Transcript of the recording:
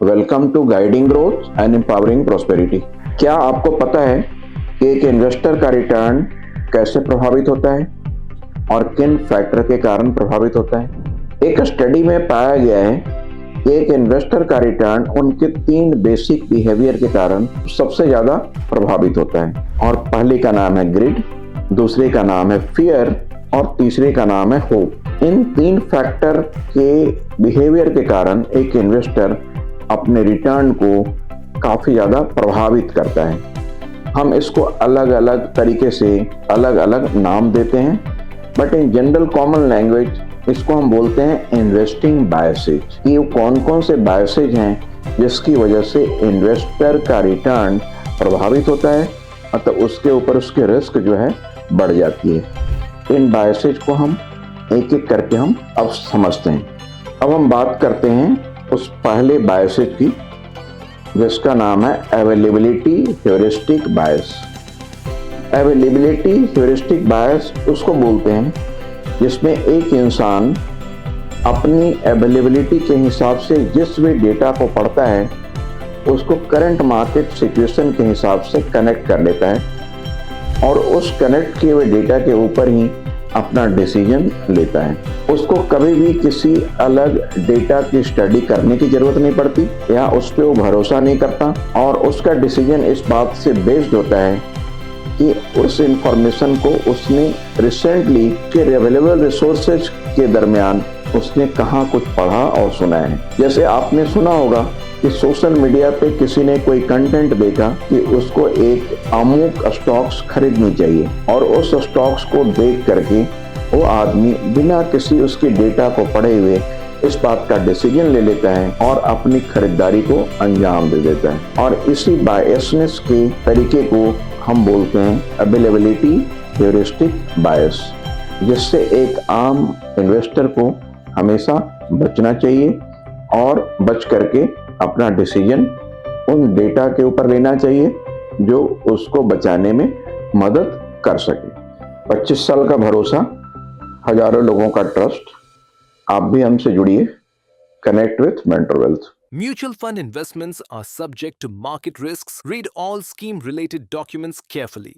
Welcome to guiding growth and empowering prosperity. क्या आपको पता है कि एक इन्वेस्टर का रिटर्न कैसे प्रभावित होता है और किन फैक्टर के कारण प्रभावित होता है? एक स्टडी में पाया गया है कि एक इन्वेस्टर का रिटर्न उनके 3 बेसिक बिहेवियर के कारण सबसे ज्यादा प्रभावित होता है। और पहले का नाम है ग्रिड, दूसरे का नाम है फियर और तीसरे का नाम है होप। इन 3 फैक्टर के बिहेवियर के कारण एक इन्वेस्टर अपने रिटर्न को काफी ज्यादा प्रभावित करता है। हम इसको अलग अलग तरीके से अलग अलग नाम देते हैं, but in general common language इसको हम बोलते हैं इन्वेस्टिंग बायसेज। ये कौन कौन से बायसेज हैं जिसकी वजह से इन्वेस्टर का रिटर्न प्रभावित होता है, मतलब उसके ऊपर उसकी रिस्क जो है बढ़ जाती है। इन बायसेज को हम एक एक करके हम अब समझते हैं। अब हम बात करते हैं उस पहले बायसेज की, जिसका नाम है अवेलेबिलिटी ह्यूरिस्टिक बायस। अवेलेबिलिटी ह्यूरिस्टिक बायस उसको बोलते हैं जिसमें एक इंसान अपनी अवेलेबिलिटी के हिसाब से जिस भी डेटा को पढ़ता है उसको करंट मार्केट सिचुएशन के हिसाब से कनेक्ट कर लेता है और उस कनेक्ट किए हुए डेटा के ऊपर ही अपना डिसीजन लेता है। उसको कभी भी किसी अलग डेटा की स्टडी करने की जरूरत नहीं पड़ती या उस पर वो भरोसा नहीं करता, और उसका डिसीजन इस बात से बेस्ड होता है कि उस इंफॉर्मेशन को उसने रिसेंटली के अवेलेबल रिसोर्सेज के दरमियान उसने कहाँ कुछ पढ़ा और सुना है। जैसे आपने सुना होगा कि सोशल मीडिया पे किसी ने कोई कंटेंट देखा कि उसको एक अमुक स्टॉक्स खरीदनी चाहिए, और उस स्टॉक्स को देख करके वो आदमी बिना किसी उसकी डेटा को पढ़े हुए इस बात का डिसीजन ले लेता है और अपनी खरीदारी को अंजाम दे देता है। और इसी बायसनेस के तरीके को हम बोलते हैं अवेलेबिलिटी ह्यूरिस्टिक बायस, जिससे एक आम इन्वेस्टर को हमेशा बचना चाहिए और बच करके अपना डिसीजन उन डेटा के ऊपर लेना चाहिए जो उसको बचाने में मदद कर सके। 25 साल का भरोसा, हजारों लोगों का ट्रस्ट। आप भी हमसे जुड़िए। Connect with mentor wealth. Mutual fund investments are subject to market risks. Read all scheme related documents carefully.